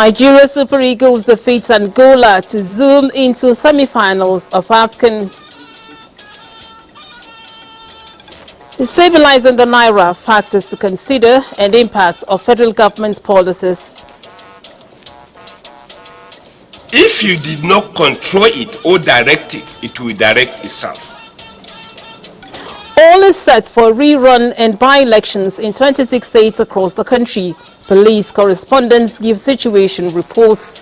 Nigeria Super Eagles defeats Angola to zoom into semi-finals of AFCON. Stabilizing the naira, factors to consider, and impact of federal government's policies. If you did not control it or direct it, it will direct itself. All is set for rerun and by-elections in 26 states across the country. Police correspondents give situation reports.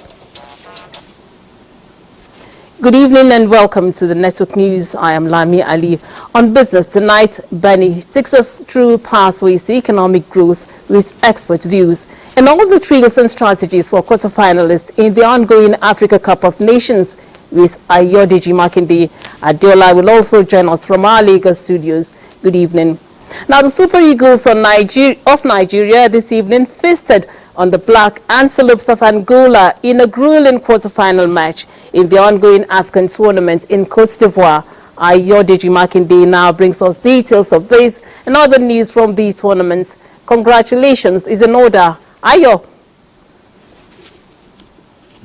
Good evening and welcome to the Network News. I am Lami Ali. On business tonight, Benny takes us through pathways to economic growth with expert views and all the triggers and strategies for quarterfinalists in the ongoing Africa Cup of Nations with Ayodeji Makinde. Adeola will also join us from our Lagos studios. Good evening. Now, the Super Eagles of Nigeria this evening feasted on the Black Antelopes of Angola in a grueling quarterfinal match in the ongoing AFCON tournament in Cote d'Ivoire. Ayodeji Makinde now brings us details of this and other news from the tournaments. Congratulations is in order. Ayo.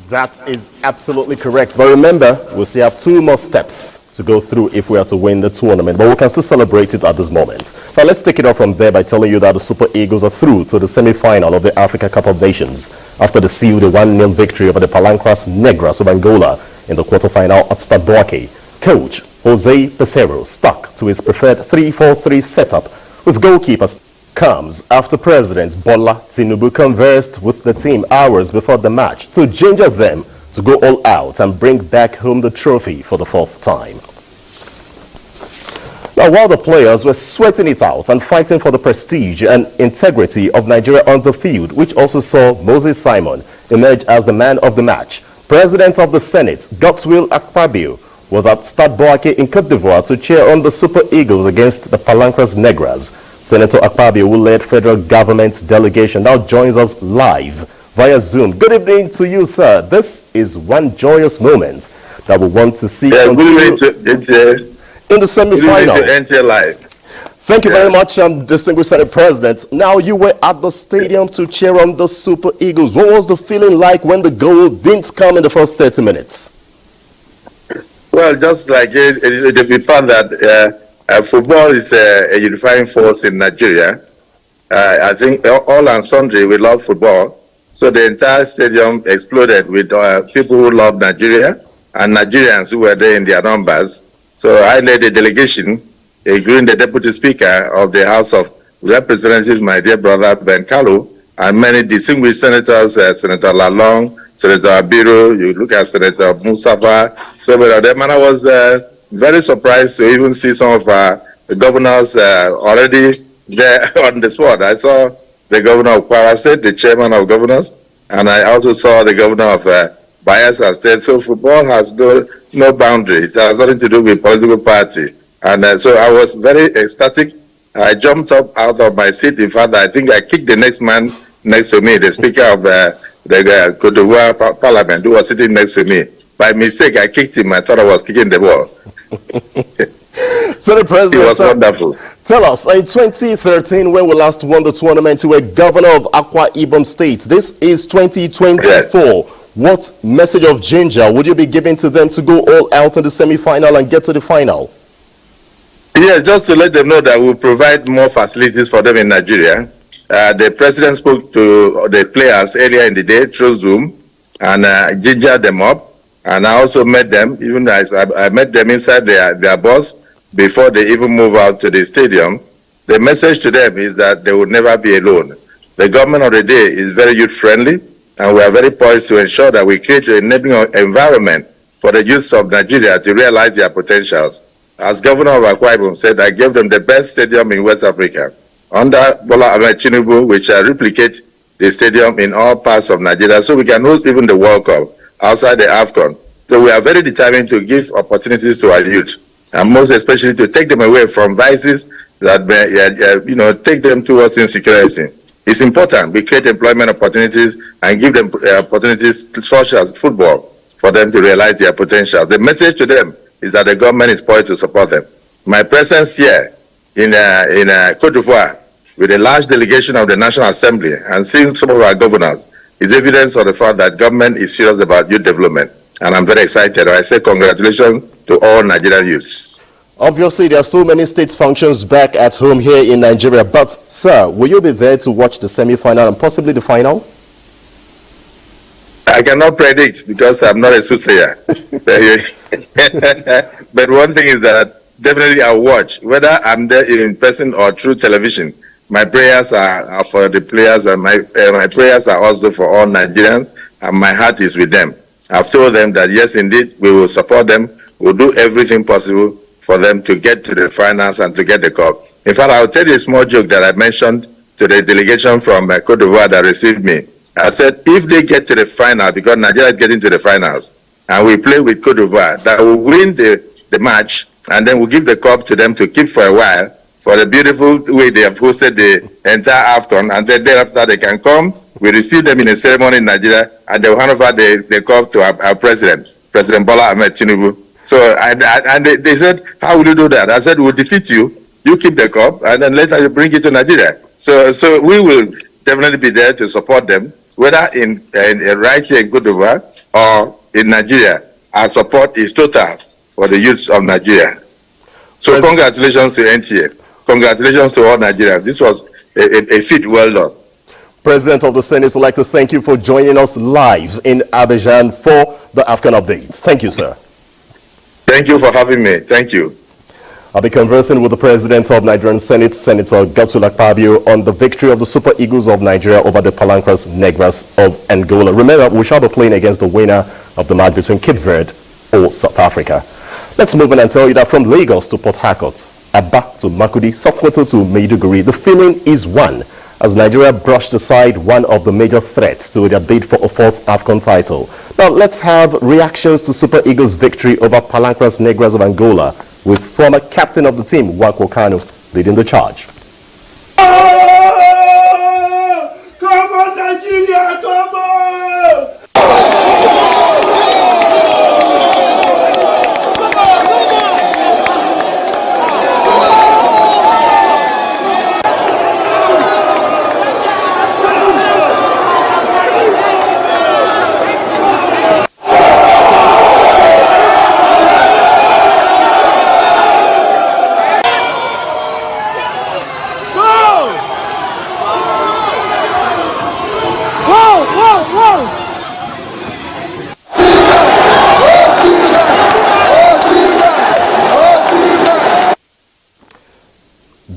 That is absolutely correct. But remember, we still have 2 more steps to go through if we are to win the tournament. But we can still celebrate it at this moment. But let's take it off from there by telling you that the Super Eagles are through to the semi-final of the Africa Cup of Nations after they sealed a 1-0 victory over the Palancras Negras of Angola in the quarterfinal at Stade Boaké. Coach Jose Pesero stuck to his preferred 3-4-3 setup with goalkeepers. Comes after President Bola Tinubu conversed with the team hours before the match to ginger them to go all out and bring back home the trophy for the 4th time. Now, while the players were sweating it out and fighting for the prestige and integrity of Nigeria on the field, which also saw Moses Simon emerge as the man of the match, President of the Senate, Godswill Akpabio, was at Stade Boaké in Cote d'Ivoire to cheer on the Super Eagles against the Palancras Negras. Senator Akpabio, who led federal government delegation, now joins us live via Zoom. Good evening to you, sir. This is one joyous moment that we want to see continue in the semi-final. NTA live. Thank you very much, distinguished Senate President. Now, you were at the stadium to cheer on the Super Eagles. What was the feeling like when the goal didn't come in the first 30 minutes? Well, just like we found that football is a unifying force in Nigeria. I think all and sundry, we love football. So the entire stadium exploded with people who love Nigeria and Nigerians who were there in their numbers. So I led a delegation, including the Deputy Speaker of the House of Representatives, my dear brother Ben Kalu, and many distinguished senators, Senator Lalong, Senator Abiru, you look at Senator Mustafa, so many of them, and I was very surprised to even see some of the governors already there on the spot. I saw the governor of Kwara State, the chairman of governors, and I also saw the governor of Bayelsa State. So football has no boundary. It has nothing to do with political party. And so I was very ecstatic. I jumped up out of my seat. In fact, I think I kicked the next man next to me, the speaker of the Cote d'Ivoire Parliament, who was sitting next to me. By mistake, I kicked him. I thought I was kicking the ball. So the president, it was wonderful. Tell us, in 2013, when we last won the tournament, you were governor of Akwa Ibom State. This is 2024. Yes. What message of ginger would you be giving to them to go all out in the semi-final and get to the final? Yeah, just to let them know that we'll provide more facilities for them in Nigeria. The president spoke to the players earlier in the day through Zoom and gingered them up. And I also met them, even as I met them inside their bus before they even move out to the stadium. The message to them is that they will never be alone. The government of the day is very youth-friendly, and we are very poised to ensure that we create an enabling environment for the youth of Nigeria to realize their potentials. As Governor of Akwa Ibom said, I gave them the best stadium in West Africa. Under Bola Ahmed Tinubu, we shall replicate the stadium in all parts of Nigeria so we can host even the World Cup outside the AFCON. So we are very determined to give opportunities to our youth, and most especially to take them away from vices that take them towards insecurity. It's important we create employment opportunities and give them opportunities such as football for them to realize their potential. The message to them is that the government is poised to support them. My presence here in Cote d'Ivoire with a large delegation of the National Assembly and seeing some of our governors is evidence of the fact that government is serious about youth development. And I'm very excited. I say congratulations to all Nigerian youths. Obviously, there are so many state functions back at home here in Nigeria. But, sir, will you be there to watch the semi-final and possibly the final? I cannot predict because I'm not a soothsayer. But one thing is that definitely I'll watch, whether I'm there in person or through television. My prayers are for the players, and my prayers are also for all Nigerians, and my heart is with them. I've told them that yes, indeed, we will support them. We'll do everything possible for them to get to the finals and to get the cup. In fact, I'll tell you a small joke that I mentioned to the delegation from Cote d'Ivoire that received me. I said, if they get to the final, because Nigeria is getting to the finals, and we play with Cote d'Ivoire, that will win the match, and then we'll give the cup to them to keep for a while, for the beautiful way they have hosted the entire AFCON, and then thereafter they can come, we receive them in a ceremony in Nigeria, and they will hand over the cup to our president, President Bola Ahmed Tinubu. So, and they said, how will you do that? I said, we'll defeat you, you keep the cup, and then later you bring it to Nigeria. So we will definitely be there to support them, whether in right here in Cote d'Ivoire or in Nigeria. Our support is total for the youths of Nigeria. So congratulations to NTA. Congratulations to all Nigerians. This was a feat well done. President of the Senate would like to thank you for joining us live in Abuja for the AFCON updates. Thank you, sir. Thank you for having me. Thank you. I'll be conversing with the President of Nigerian Senate, Senator Godswill Akpabio, on the victory of the Super Eagles of Nigeria over the Palancras Negras of Angola. Remember, we shall be playing against the winner of the match between Cape Verde or South Africa. Let's move on and tell you that from Lagos to Port Harcourt, Aba to Makudi, Sokoto to Maiduguri, the feeling is one as Nigeria brushed aside one of the major threats to their bid for a fourth AFCON title. Now, let's have reactions to Super Eagles' victory over Palancras Negras of Angola, with former captain of the team, Wako Kanu, leading the charge. Oh! Come on, Nigeria, come on!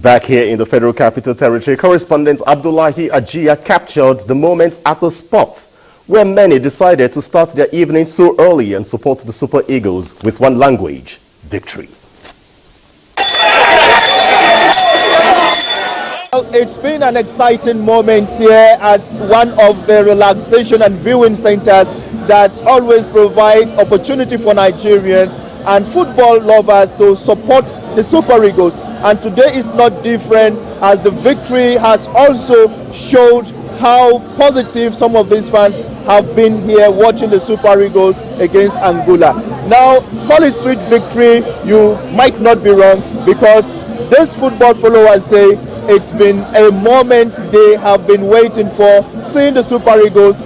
Back here in the Federal Capital Territory, correspondent Abdullahi Ajia captured the moment at the spot where many decided to start their evening so early and support the Super Eagles with one language: victory. It's been an exciting moment here at one of the relaxation and viewing centers that always provide opportunity for Nigerians and football lovers to support the Super Eagles. And today is not different, as the victory has also showed how positive some of these fans have been here watching the Super Eagles against Angola. Now, call it sweet victory, you might not be wrong, because these football followers say it's been a moment they have been waiting for, seeing the Super Eagles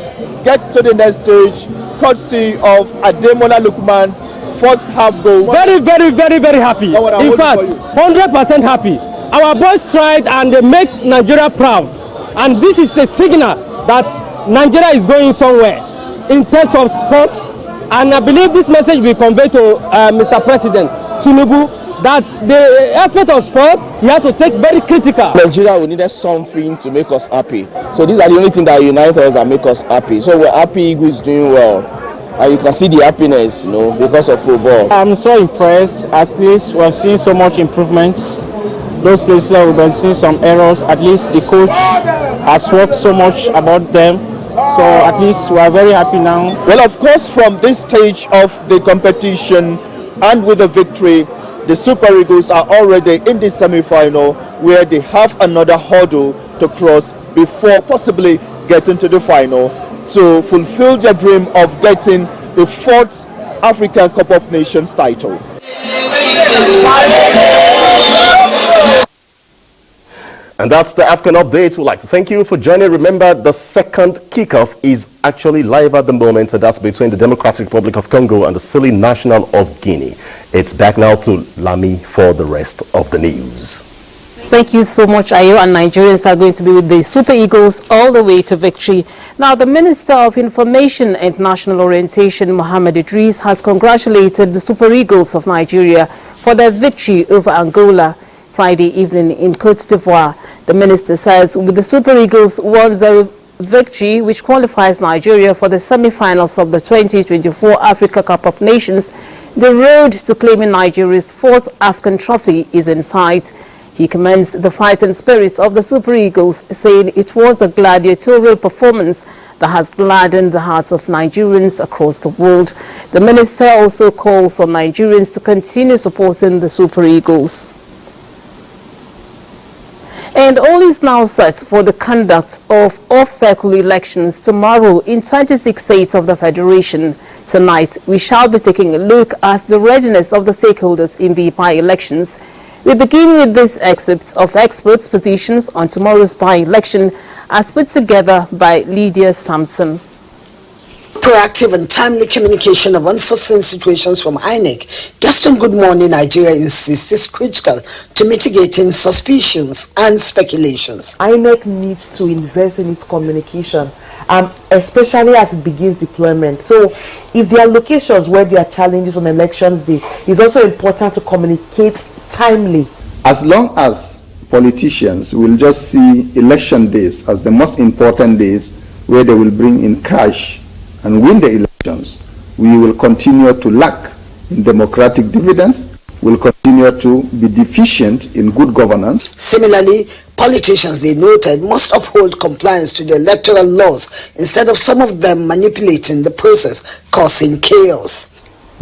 get to the next stage, courtesy of Ademola Lookman's first half goal. Very happy. In fact, 100% happy. Our boys tried and they make Nigeria proud. And this is a signal that Nigeria is going somewhere in terms of sports. And I believe this message will convey to Mr. President Tinubu that the aspect of sport, he has to take very critical. Nigeria, we needed something to make us happy. So these are the only things that unite us and make us happy. So we're happy Eagles is doing well. And you can see the happiness, you know, because of football. I'm so impressed. At least we've seen so much improvements. Those places we've been seeing some errors. At least the coach has worked so much about them. So at least we are very happy now. Well, of course, from this stage of the competition and with the victory, the Super Eagles are already in the semi-final, where they have another hurdle to cross before possibly getting to the final to fulfill their dream of getting the fourth African Cup of Nations title. And that's the AFCON update. We'd like to thank you for joining. Remember, the second kickoff is actually live at the moment, and that's between the Democratic Republic of Congo and the silly National of Guinea. It's back now to Lami for the rest of the news. Thank you so much, Ayo. And Nigerians are going to be with the Super Eagles all the way to victory. Now, the Minister of Information and National Orientation, Mohammed Idris, has congratulated the Super Eagles of Nigeria for their victory over Angola Friday evening in Côte d'Ivoire. The minister says with the Super Eagles won their victory, which qualifies Nigeria for the semi-finals of the 2024 Africa Cup of Nations, the road to claiming Nigeria's fourth AFCON trophy is in sight. He commends the fighting spirits of the Super Eagles, saying it was a gladiatorial performance that has gladdened the hearts of Nigerians across the world. The minister also calls on Nigerians to continue supporting the Super Eagles. And all is now set for the conduct of off-cycle elections tomorrow in 26 states of the Federation. Tonight, we shall be taking a look at the readiness of the stakeholders in the by-elections. We begin with these excerpts of experts' positions on tomorrow's by-election as put together by Lydia Sampson. Proactive and timely communication of unforeseen situations from INEC, Gaston Good Morning Nigeria insists is critical to mitigating suspicions and speculations. INEC needs to invest in its communication, especially as it begins deployment. So if there are locations where there are challenges on elections day, it's also important to communicate timely. As long as politicians will just see election days as the most important days where they will bring in cash and win the elections, we will continue to lack in democratic dividends, will continue to be deficient in good governance. Similarly, politicians, they noted, must uphold compliance to the electoral laws instead of some of them manipulating the process, causing chaos.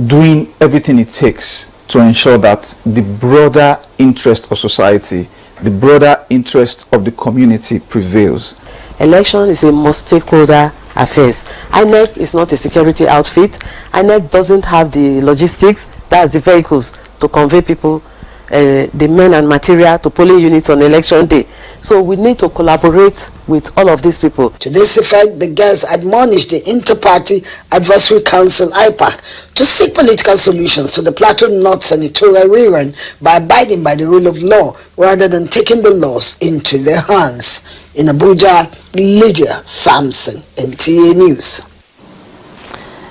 Doing everything it takes to ensure that the broader interest of society, the broader interest of the community prevails. Election is a multi-stakeholder affairs. INEC is not a security outfit. INEC doesn't have the logistics, that's the vehicles to convey people, the men and material to polling units on election day. So we need to collaborate with all of these people. To this effect, the guests admonished the Inter-Party Advisory Council (IPAC) to seek political solutions to the Plateau North senatorial rerun by abiding by the rule of law rather than taking the laws into their hands. In Abuja, Lydia Sampson, NTA News.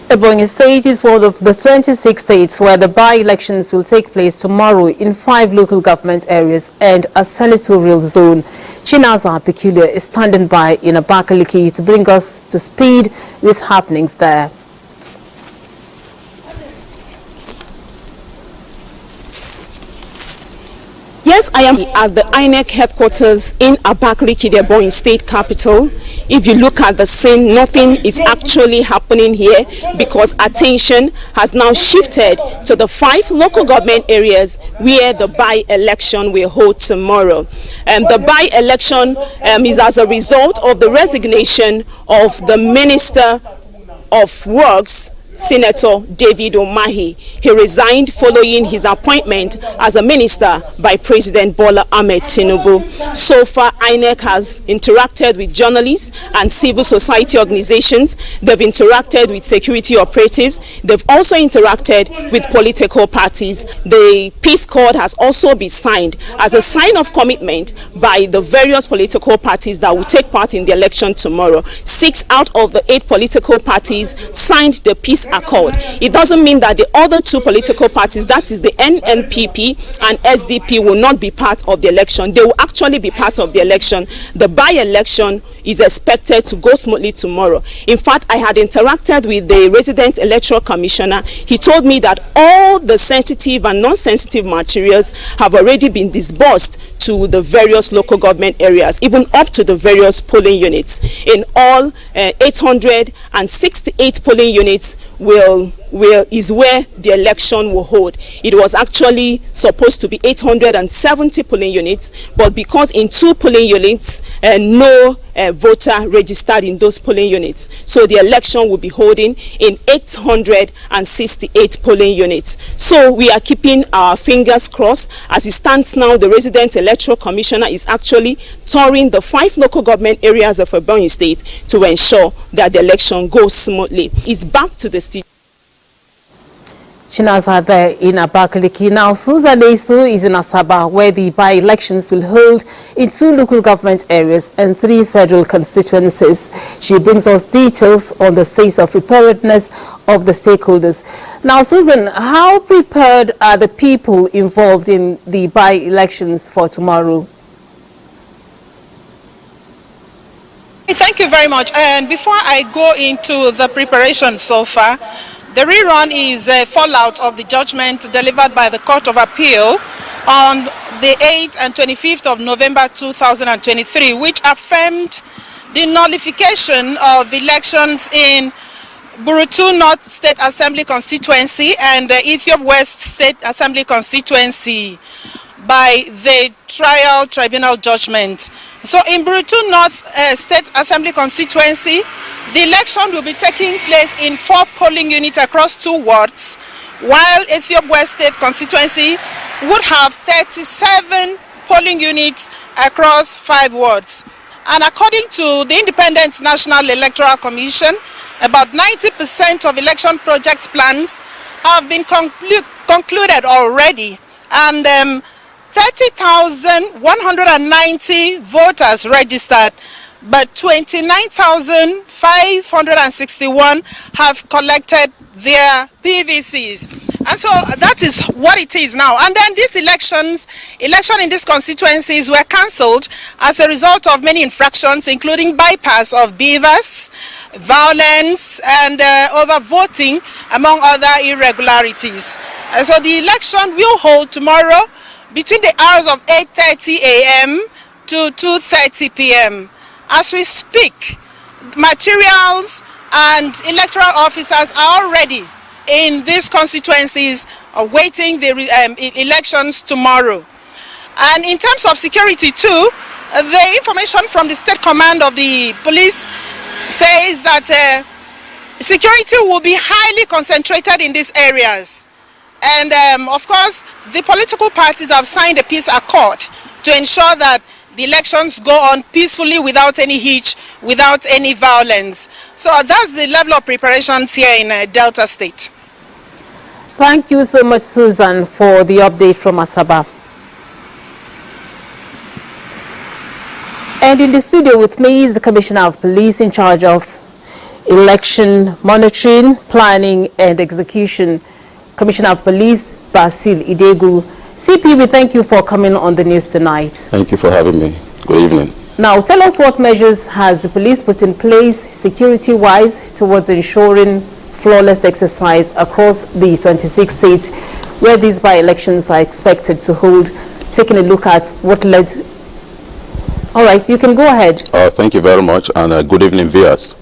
Ebonyi State is one of the 26 states where the by-elections will take place tomorrow in 5 local government areas and a senatorial zone. Chinaza Peculiar is standing by in Abakaliki to bring us to speed with happenings there. Yes, I am at the INEC headquarters in Abakaliki, the Ebonyi State capital. If you look at the scene, nothing is actually happening here because attention has now shifted to the 5 local government areas where the by-election will hold tomorrow. The by-election is as a result of the resignation of the Minister of Works, Senator David Umahi. He resigned following his appointment as a minister by President Bola Ahmed Tinubu. So far, INEC has interacted with journalists and civil society organizations. They've interacted with security operatives. They've also interacted with political parties. The peace accord has also been signed as a sign of commitment by the various political parties that will take part in the election tomorrow. 6 out of the 8 political parties signed the peace accord. It doesn't mean that the other 2 political parties, that is the NNPP and SDP, will not be part of the election. They will actually be part of the election. The by-election is expected to go smoothly tomorrow. In fact, I had interacted with the resident electoral commissioner. He told me that all the sensitive and non-sensitive materials have already been disbursed to the various local government areas, even up to the various polling units. In all, 868 polling units will is where the election will hold. It was actually supposed to be 870 polling units, but because in 2 polling units, no voter registered in those polling units, so the election will be holding in 868 polling units. So we are keeping our fingers crossed. As it stands now, the resident electoral commissioner is actually touring the 5 local government areas of Ebonyi State to ensure that the election goes smoothly. It's back to the state. Chinaza there in Abakaliki. Now, Susan Esu is in Asaba, where the by-elections will hold in 2 local government areas and 3 federal constituencies. She brings us details on the state of preparedness of the stakeholders. Now, Susan, how prepared are the people involved in the by-elections for tomorrow? Thank you very much. And before I go into the preparation so far, the rerun is a fallout of the judgment delivered by the Court of Appeal on the 8th and 25th of November 2023, which affirmed the nullification of elections in Burutu North State Assembly constituency and the Ethiopia West State Assembly constituency by the trial tribunal judgment. So in Burutu North State Assembly constituency, the election will be taking place in 4 polling units across 2 wards, while Ethiopia West State constituency would have 37 polling units across 5 wards. And according to the Independent National Electoral Commission, about 90% of election project plans have been concluded already, and 30,190 voters registered, but 29,561 have collected their PVCs. And so that is what it is now. And then these election in these constituencies were cancelled as a result of many infractions, including bypass of beavers, violence, and overvoting, among other irregularities. And so the election will hold tomorrow between the hours of 8:30 a.m. to 2:30 p.m. As we speak, materials and electoral officers are already in these constituencies awaiting the elections tomorrow. And in terms of security too, the information from the State Command of the Police says that security will be highly concentrated in these areas. And of course, the political parties have signed a peace accord to ensure that the elections go on peacefully without any hitch, without any violence. So that's the level of preparations here in Delta State. Thank you so much, Susan, for the update from Asaba. And in the studio with me is the Commissioner of Police in charge of election monitoring, planning and execution, Commissioner of Police Basil Idegu. CP, we thank you for coming on the news tonight. Thank you for having me. Good evening. Now, tell us what measures has the police put in place security-wise towards ensuring flawless exercise across the 26 states where these by-elections are expected to hold, taking a look at what led. All right, you can go ahead. Thank you very much, and good evening, viewers.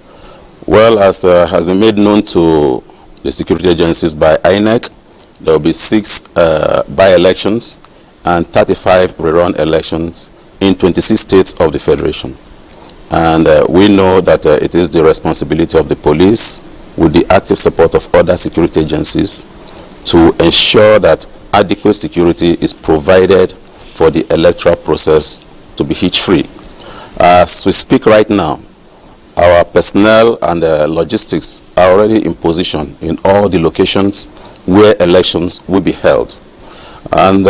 Well, as has been made known to the security agencies by INEC, there will be 6 by-elections and 35 rerun elections in 26 states of the Federation. And we know that it is the responsibility of the police, with the active support of other security agencies, to ensure that adequate security is provided for the electoral process to be hitch-free. As we speak right now, our personnel and logistics are already in position in all the locations where elections will be held. And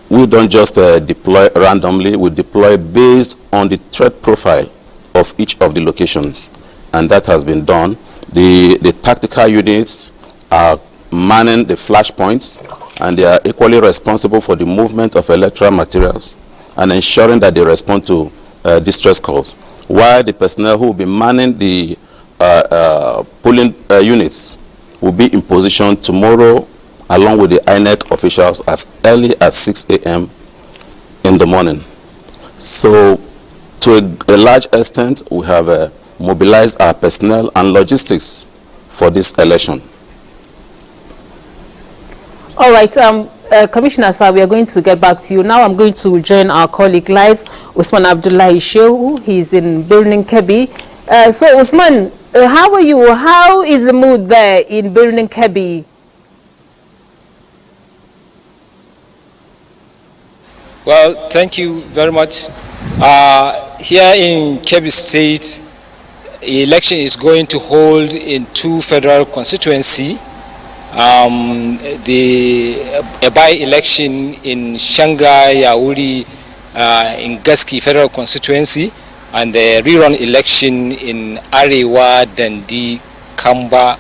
we don't just deploy randomly, we deploy based on the threat profile of each of the locations. And that has been done. The tactical units are manning the flash points, and they are equally responsible for the movement of electoral materials and ensuring that they respond to distress calls, while the personnel who will be manning the polling units will be in position tomorrow along with the INEC officials as early as 6 a.m. in the morning. So to a large extent, we have mobilized our personnel and logistics for this election. All right, Commissioner Sir, we are going to get back to you. Now I'm going to join our colleague live, Usman Abdullahi Shehu. He's in Birnin Kebbi. So Usman, how are you? How is the mood there in Birnin Kebbi? Well, thank you very much. Here in Kebbi State, election is going to hold in 2 federal constituencies. A by-election in Shanga, Yauri, in Gaski Federal Constituency, and a rerun election in Arewa, Dandi, Kamba,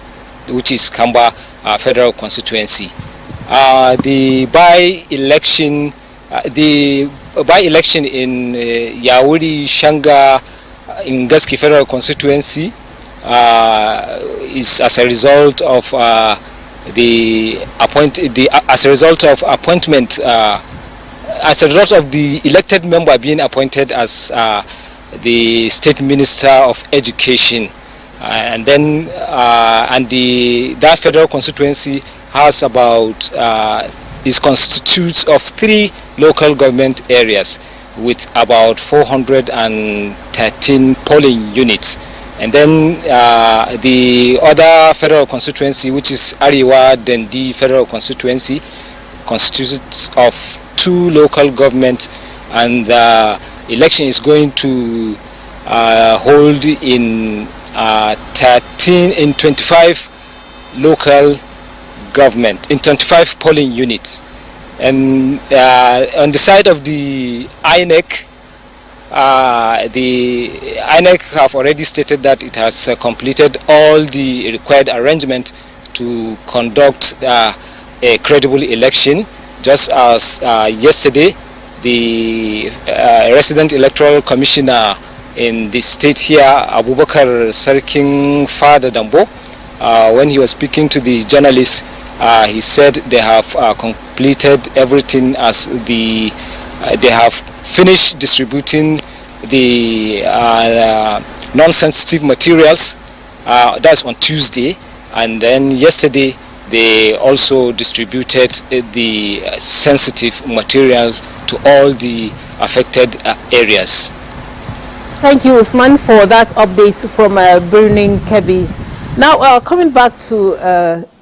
which is Kamba Federal Constituency. The by-election in Yauri, Shanga, in Gaski Federal Constituency is as a result of as a result of the elected member being appointed as the State Minister of Education, and then that federal constituency has about is constitutes of 3 local government areas with about 413 polling units. And then the other federal constituency, which is Arewa Dendi Federal Constituency, constitutes of 2 local governments, and the election is going to hold in 25 local government, in 25 polling units. And on the side of the INEC, the INEC have already stated that it has completed all the required arrangement to conduct a credible election. Just as yesterday, the resident electoral commissioner in the state here, Abubakar Sarkin Fada Dambo, when he was speaking to the journalists, he said they have completed everything, as they have finished distributing the non-sensitive materials. That's on Tuesday, and then yesterday they also distributed the sensitive materials to all the affected areas. Thank you, Usman, for that update from Birnin Kebbi. Now, coming back to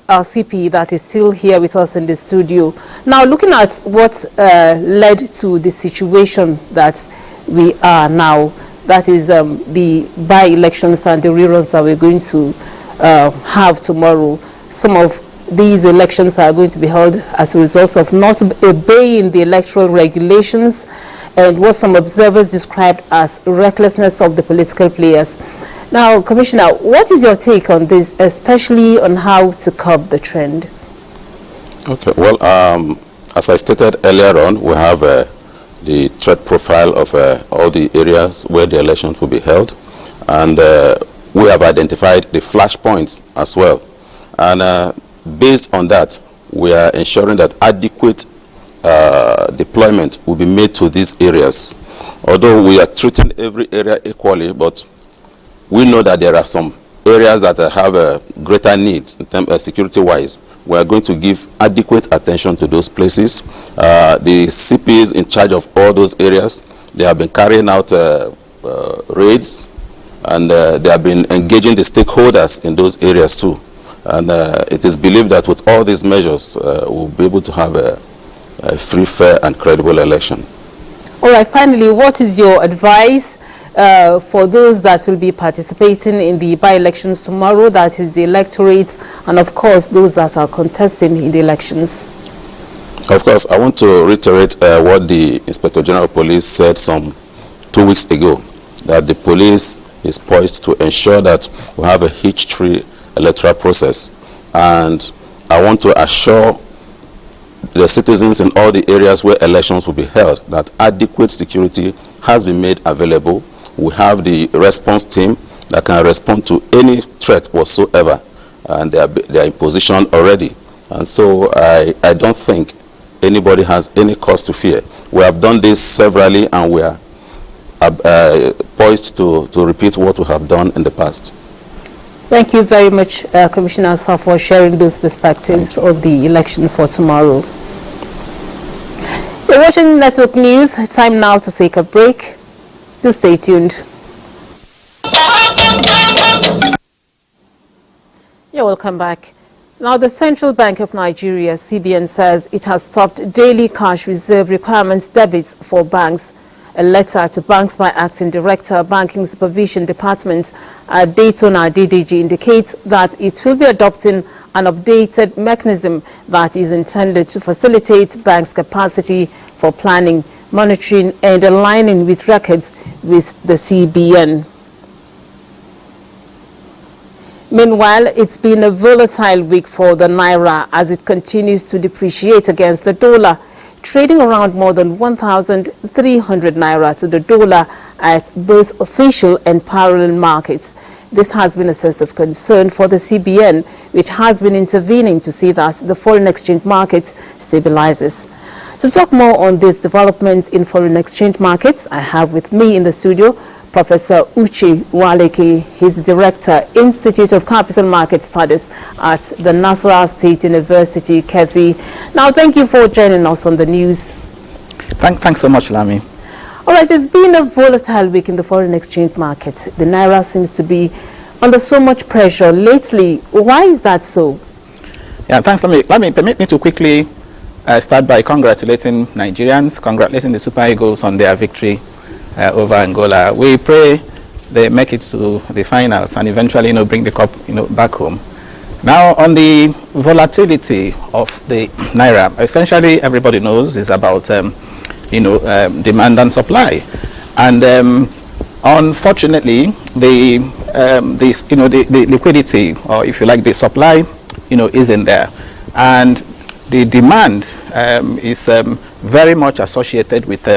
our CP that is still here with us in the studio. Now, looking at what led to the situation that we are now, that is the by-elections and the reruns that we're going to have tomorrow. Some of these elections are going to be held as a result of not obeying the electoral regulations and what some observers described as recklessness of the political players. Now, Commissioner, what is your take on this, especially on how to curb the trend? Okay, well, as I stated earlier on, we have the threat profile of all the areas where the elections will be held, and we have identified the flashpoints as well. And based on that, we are ensuring that adequate deployment will be made to these areas. Although we are treating every area equally, but we know that there are some areas that have greater needs in terms security-wise. We are going to give adequate attention to those places. The CPs in charge of all those areas, they have been carrying out raids, and they have been engaging the stakeholders in those areas too. And it is believed that with all these measures, we'll be able to have a free, fair, and credible election. All right, finally, what is your advice for those that will be participating in the by-elections tomorrow, that is the electorate, and of course those that are contesting in the elections? Of course, I want to reiterate what the Inspector General of Police said some 2 weeks ago, that the police is poised to ensure that we have a hitch-free electoral process. And I want to assure the citizens in all the areas where elections will be held that adequate security has been made available. We have the response team that can respond to any threat whatsoever, and they are in position already. And so I don't think anybody has any cause to fear. We have done this severally, and we are poised to repeat what we have done in the past. Thank you very much, Commissioner Sir, for sharing those perspectives of the elections for tomorrow. You're watching Network News. Time now to take a break. Do stay tuned. You're welcome back. Now, the Central Bank of Nigeria, CBN, says it has stopped daily cash reserve requirements debits for banks. A letter to banks by Acting Director, Banking Supervision Department, Daytona DDG, indicates that it will be adopting an updated mechanism that is intended to facilitate banks' capacity for planning, monitoring, and aligning with records with the CBN. Meanwhile, it's been a volatile week for the naira as it continues to depreciate against the dollar, trading around more than 1,300 naira to the dollar at both official and parallel markets. This has been a source of concern for the CBN, which has been intervening to see that the foreign exchange market stabilizes. To talk more on these developments in foreign exchange markets, I have with me in the studio Professor Uche Waleke. He's Director, Institute of Capital Market Studies at the Nasarawa State University, KEFI. Now, thank you for joining us on the news. Thanks so much, Lami. All right, it's been a volatile week in the foreign exchange market. The naira seems to be under so much pressure lately. Why is that so? Yeah, thanks. Permit me to quickly start by congratulating Nigerians, congratulating the Super Eagles on their victory over Angola. We pray they make it to the finals and eventually, bring the cup, back home. Now, on the volatility of the naira, essentially everybody knows is about, demand and supply, and unfortunately, the liquidity, or if you like, the supply, isn't there, and the demand is very much associated with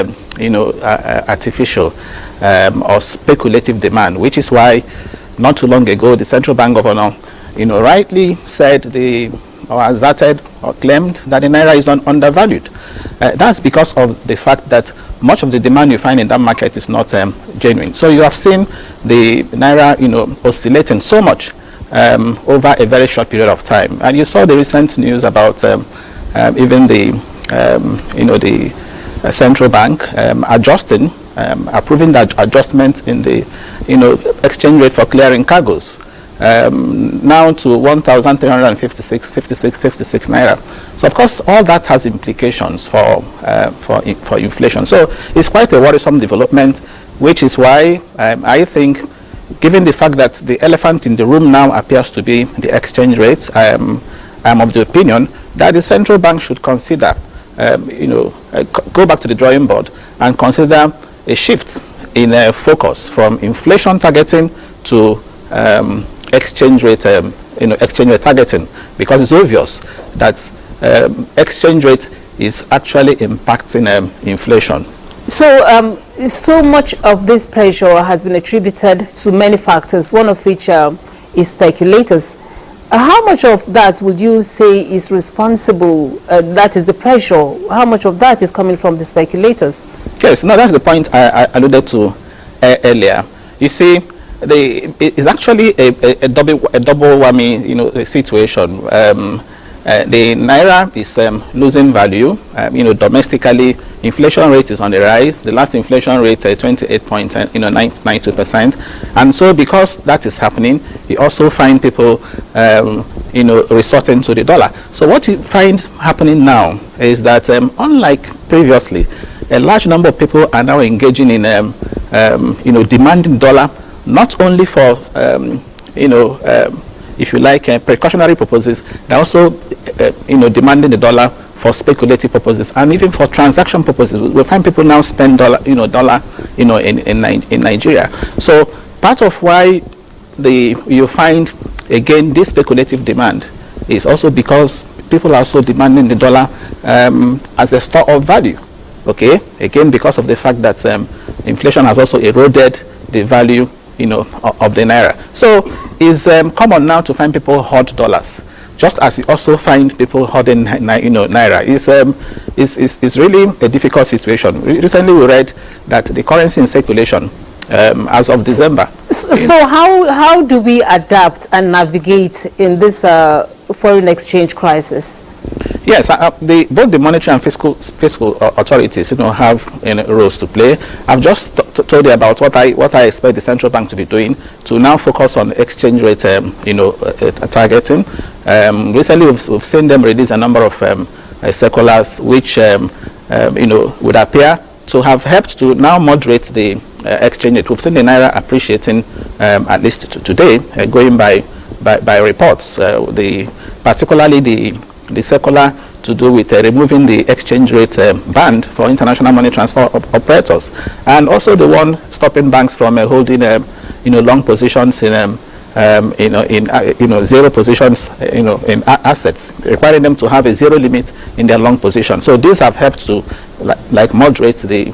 artificial or speculative demand, which is why not too long ago the Central Bank Governor rightly said or asserted or claimed that the naira is undervalued. That's because of the fact that much of the demand you find in that market is not genuine. So you have seen the naira oscillating so much over a very short period of time, and you saw the recent news about even the central bank adjusting, approving that adjustment in the exchange rate for clearing cargoes now to 1,356 naira. So of course all that has implications for inflation. So it's quite a worrisome development, which is why I think, given the fact that the elephant in the room now appears to be the exchange rate, I am of the opinion that the central bank should consider, go back to the drawing board and consider a shift in focus from inflation targeting to exchange rate targeting, because it's obvious that exchange rate is actually impacting inflation. So, so much of this pressure has been attributed to many factors, one of which is speculators. How much of that would you say is responsible, that is the pressure, how much of that is coming from the speculators? Yes, no, that's the point I alluded to earlier. You see, it's actually a double whammy, situation. The naira is losing value. Domestically, inflation rate is on the rise. The last inflation rate 28.92%, and so because that is happening, you also find people resorting to the dollar. So what you find happening now is that unlike previously, a large number of people are now engaging in demanding dollar, not only for if you like, precautionary purposes. They're also, demanding the dollar for speculative purposes and even for transaction purposes. We find people now spend dollar, in Nigeria. So part of why you find again this speculative demand is also because people are also demanding the dollar as a store of value. Okay, again because of the fact that inflation has also eroded the value of the naira. So it's common now to find people hoard dollars, just as you also find people hoarding naira. It's really a difficult situation. Recently we read that the currency in circulation as of December. So how do we adapt and navigate in this foreign exchange crisis? Yes, both the monetary and fiscal authorities, have roles to play. I've just told you about what I expect the central bank to be doing to now focus on exchange rate, targeting. Recently, we've seen them release a number of circulars, which would appear to have helped to now moderate the exchange rate. We've seen the naira appreciating, at least today, going by reports. Particularly the circular to do with removing the exchange rate band for international money transfer operators, and also the one stopping banks from holding long positions in zero positions in assets, requiring them to have a zero limit in their long position. So these have helped to moderate the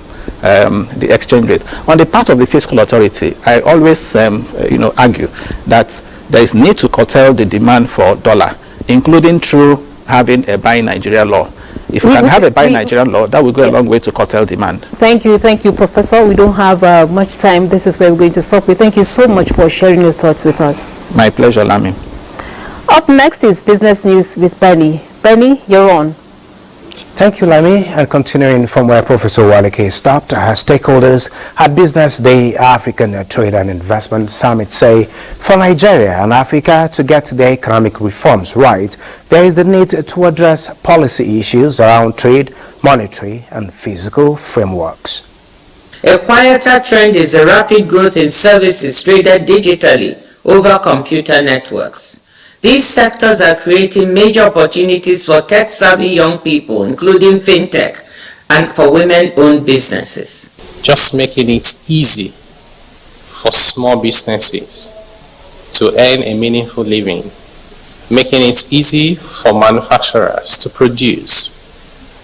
exchange rate. On the part of the fiscal authority, I always argue that there is need to curtail the demand for dollar, including through having a buy Nigeria law. If we can have a buy Nigerian law, that will go a long way to curtail demand. Thank you, Professor. We don't have much time. This is where we're going to stop. We thank you so much for sharing your thoughts with us. My pleasure, Lami. Up next is Business News with Benny. Benny, you're on. Thank you, Lami. And continuing from where Professor Waleke stopped, stakeholders at Business Day African Trade and Investment Summit say for Nigeria and Africa to get their economic reforms right, there is the need to address policy issues around trade, monetary and physical frameworks. A quieter trend is the rapid growth in services traded digitally over computer networks. These sectors are creating major opportunities for tech-savvy young people, including fintech, and for women-owned businesses. Just making it easy for small businesses to earn a meaningful living, making it easy for manufacturers to produce,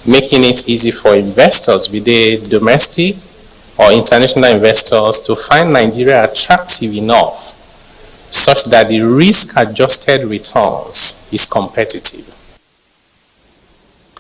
making it easy for investors, be they domestic or international investors, to find Nigeria attractive enough such that the risk-adjusted returns is competitive.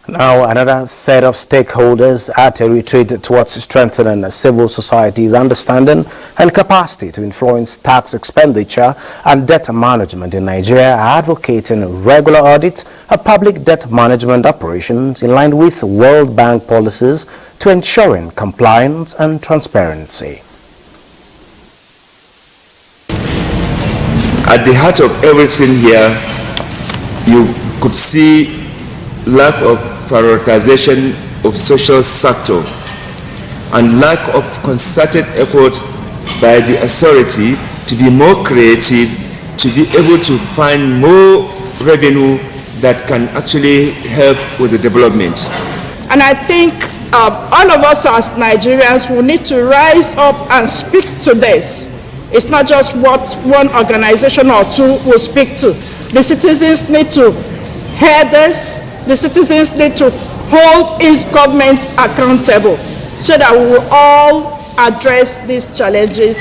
Now, another set of stakeholders at a retreat towards strengthening civil society's understanding and capacity to influence tax expenditure and debt management in Nigeria are advocating regular audits of public debt management operations in line with World Bank policies to ensuring compliance and transparency. At the heart of everything here, you could see lack of prioritization of social sector and lack of concerted effort by the authority to be more creative, to be able to find more revenue that can actually help with the development. And I think all of us as Nigerians will need to rise up and speak to this. It's not just what one organization or two will speak to. The citizens need to hear this. The citizens need to hold each government accountable so that we will all address these challenges.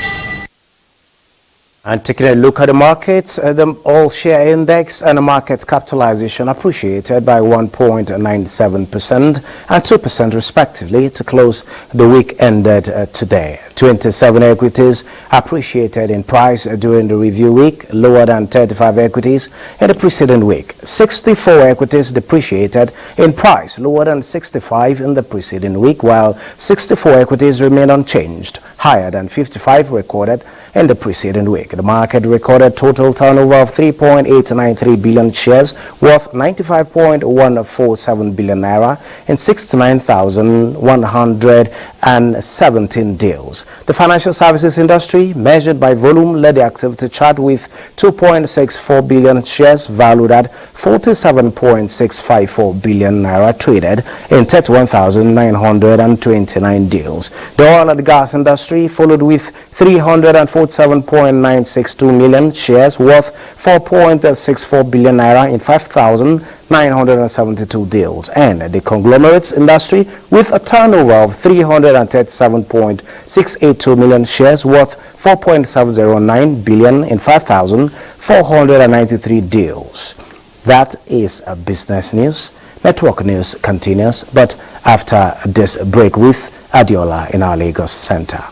And taking a look at the markets, the all-share index and the market capitalization appreciated by 1.97% and 2% respectively to close the week ended today. 27 equities appreciated in price during the review week, lower than 35 equities in the preceding week. 64 equities depreciated in price, lower than 65 in the preceding week, while 64 equities remain unchanged, higher than 55 recorded in the preceding week. The market recorded total turnover of 3.893 billion shares worth 95.147 billion naira in 69,117 deals. The financial services industry, measured by volume, led the activity chart with 2.64 billion shares valued at 47.654 billion naira traded in 31,929 deals. The oil and gas industry followed with 347.962 million shares worth 4.64 billion naira in 5,972 deals, and the conglomerates industry with a turnover of 337.682 million shares worth 4.709 billion in 5,493 deals. That is a business news. Network news continues, but after this break with Adiola in our Lagos Center.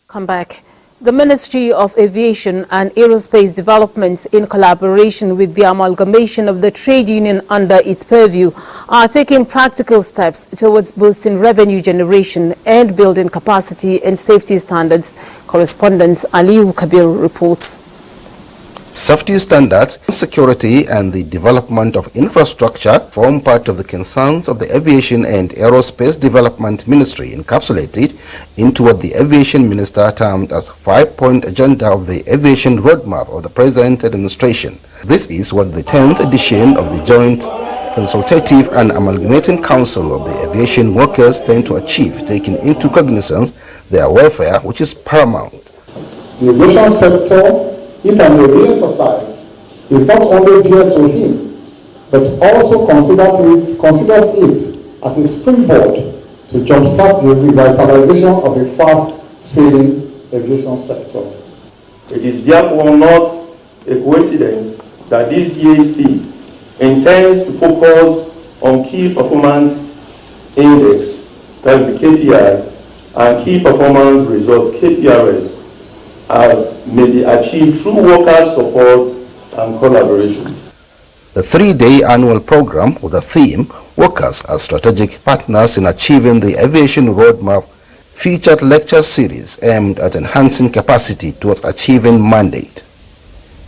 Come back. The Ministry of Aviation and Aerospace Development, in collaboration with the amalgamation of the trade union under its purview, are taking practical steps towards boosting revenue generation and building capacity and safety standards. Correspondent Aliu Kabir reports. Safety standards, security and the development of infrastructure form part of the concerns of the Aviation and Aerospace Development Ministry, encapsulated into what the Aviation Minister termed as 5-point agenda of the Aviation Roadmap of the present administration. This is what the 10th edition of the Joint Consultative and Amalgamating Council of the Aviation Workers tend to achieve, taking into cognizance their welfare, which is paramount. The aviation sector, if I may re-emphasize, is not only dear to him, but also considers it as a springboard to jumpstart the revitalization of a fast-failing aviation sector. It is therefore not a coincidence that this GAC intends to focus on key performance index, that is the KPI, and key performance result, KPRS, as may be achieved through worker support and collaboration. The 3-day annual program with the theme Workers as Strategic Partners in Achieving the Aviation Roadmap featured lecture series aimed at enhancing capacity towards achieving mandate.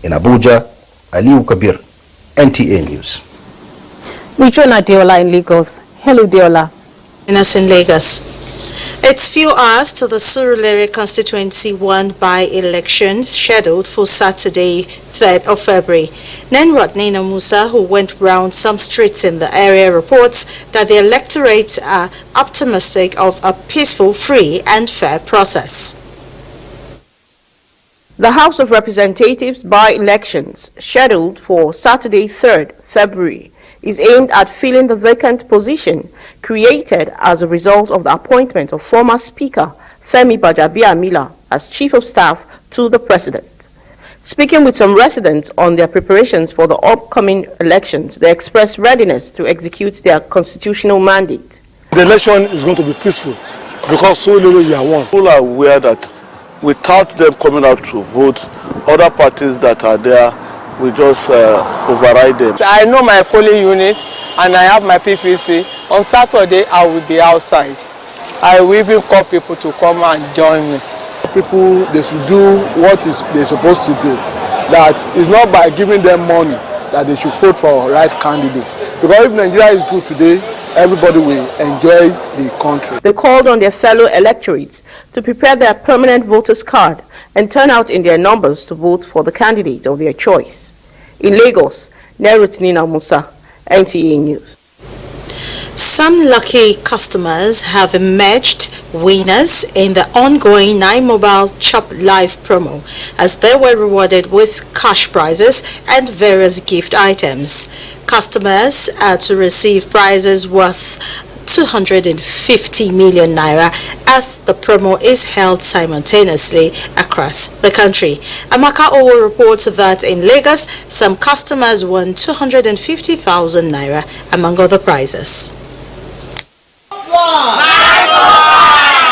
In Abuja, Aliu Kabir, NTA News. We join Adeola in Lagos. Hello, Adeola. In Lagos. It's few hours to the Surulere Constituency 1 by-elections scheduled for Saturday, 3rd of February. Nina Musa, who went round some streets in the area, reports that the electorates are optimistic of a peaceful, free and fair process. The House of Representatives by-elections scheduled for Saturday, 3rd February is aimed at filling the vacant position created as a result of the appointment of former Speaker Femi Gbajabiamila as Chief of Staff to the President. Speaking with some residents on their preparations for the upcoming elections, they expressed readiness to execute their constitutional mandate. The election is going to be peaceful because so little you are won. People are aware that without them coming out to vote, other parties that are there will just override them. I know my polling unit and I have my PPC. On Saturday, I will be outside. I will even call people to come and join me. People, they should do what they're supposed to do. That is not by giving them money that they should vote for right candidates. Because if Nigeria is good today, everybody will enjoy the country. They called on their fellow electorates to prepare their permanent voters card and turn out in their numbers to vote for the candidate of their choice. In Lagos, Nina Musa, NTA News. Some lucky customers have emerged winners in the ongoing 9 Mobile Chop Live promo as they were rewarded with cash prizes and various gift items. Customers are to receive prizes worth 250 million naira as the promo is held simultaneously across the country. Amaka Owo reports that in Lagos, some customers won 250,000 naira among other prizes.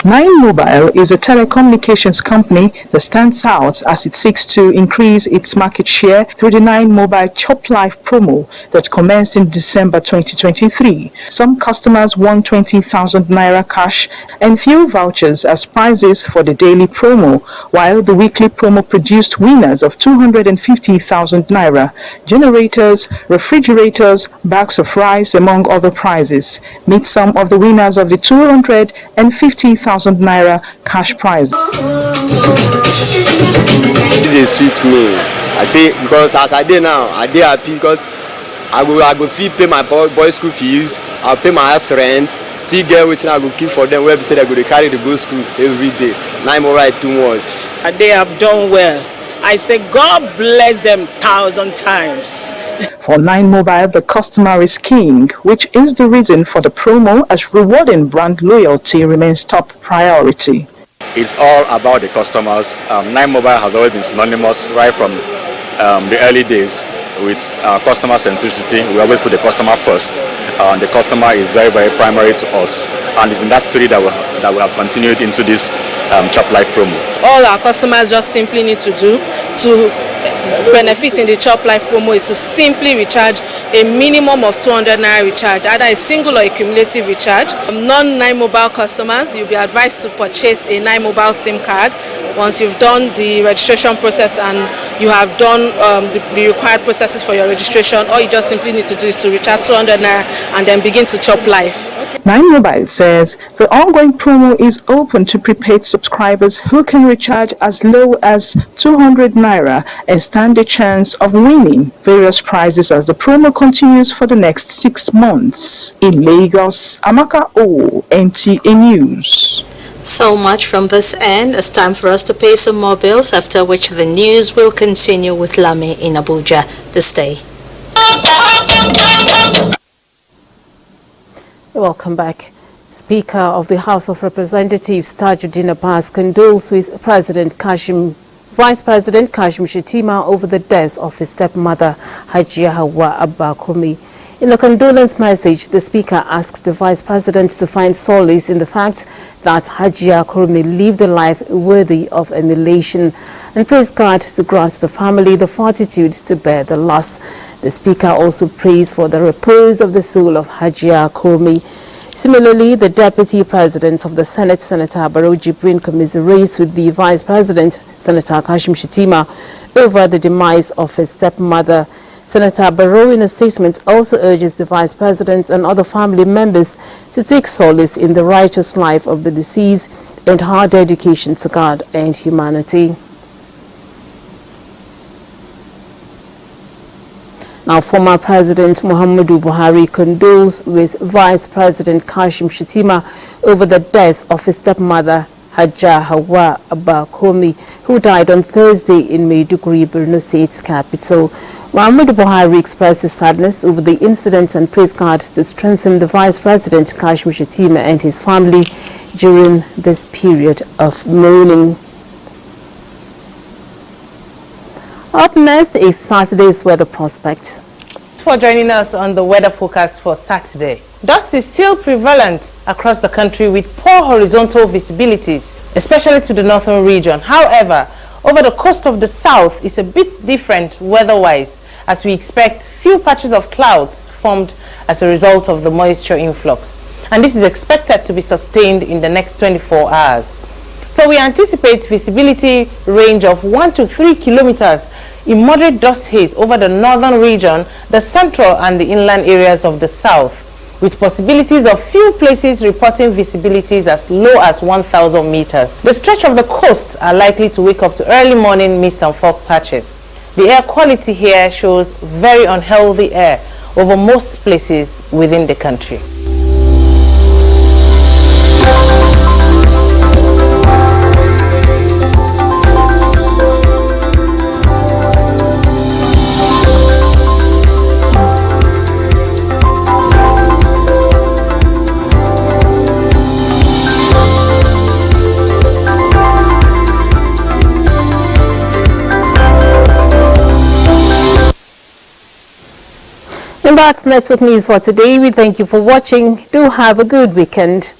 9 Mobile is a telecommunications company that stands out as it seeks to increase its market share through the 9 Mobile Chop Life promo that commenced in December 2023. Some customers won 20,000 naira cash and fuel vouchers as prizes for the daily promo, while the weekly promo produced winners of 250,000 naira, generators, refrigerators, bags of rice, among other prizes. Meet some of the winners of the 250,000 naira cash prize. It suit me. I say because as I did now, I did happy because I go fee pay my boys school fees, I'll pay my house rent, still get waiting I go keep for them where they say they go to carry the go school every day. Now I'm alright too much. They have done well. I say God bless them 1,000 times. For 9 Mobile, the customer is king, which is the reason for the promo, as rewarding brand loyalty remains top priority. It's all about the customers. 9 Mobile has always been synonymous right from the early days with customer centricity. We always put the customer first, the customer is very, very primary to us, and it's in that spirit that we have continued into this Chop Life promo. All our customers just simply need to do to benefit in the Chop Life promo is to simply recharge a minimum of 200 naira recharge, either a single or a cumulative recharge. Non-9 mobile customers, you'll be advised to purchase a 9 mobile SIM card. Once you've done the registration process and you have done the required processes for your registration, all you just simply need to do is to recharge 200 naira and then begin to Chop Life. 9 Mobile says the ongoing promo is open to prepaid subscribers who can recharge as low as 200 naira and stand a chance of winning various prizes as the promo continues for the next 6 months. In Lagos, Amaka O, NTA News. So much from this end. It's time for us to pay some more bills, after which the news will continue with Lami in Abuja this day. Welcome back. Speaker of the House of Representatives Tajuddin Abbas condoles with Vice President Kashim Shettima over the death of his stepmother Hajia Hawa Abba Kurmi. In a condolence message, the Speaker asks the Vice President to find solace in the fact that Hajia Kurmi lived a life worthy of emulation and prays God to grant the family the fortitude to bear the loss. The Speaker also prays for the repose of the soul of Hajia Kurmi. Similarly, the Deputy President of the Senate, Senator Barrow Jibrin, commiserates with the Vice President, Senator Kashim Shettima, over the demise of his stepmother. Senator Barrow, in a statement, also urges the Vice President and other family members to take solace in the righteous life of the deceased and her dedication to God and humanity. Now, former President Muhammadu Buhari condoles with Vice President Kashim Shettima over the death of his stepmother, Hajia Hawa Abba Kurmi, who died on Thursday in Maiduguri, Borno State's capital. Muhammadu Buhari expressed his sadness over the incident and praised God to strengthen the Vice President Kashim Shettima and his family during this period of mourning. Up next is Saturday's weather prospects. For joining us on the weather forecast for Saturday. Dust is still prevalent across the country with poor horizontal visibilities, especially to the northern region. However, over the coast of the south is a bit different weather-wise, as we expect few patches of clouds formed as a result of the moisture influx. And this is expected to be sustained in the next 24 hours. So we anticipate visibility range of 1 to 3 kilometers in moderate dust haze over the northern region, the central and the inland areas of the south, with possibilities of few places reporting visibilities as low as 1,000 meters. The stretch of the coast are likely to wake up to early morning mist and fog patches. The air quality here shows very unhealthy air over most places within the country. And that's Network News for today. We thank you for watching. Do have a good weekend.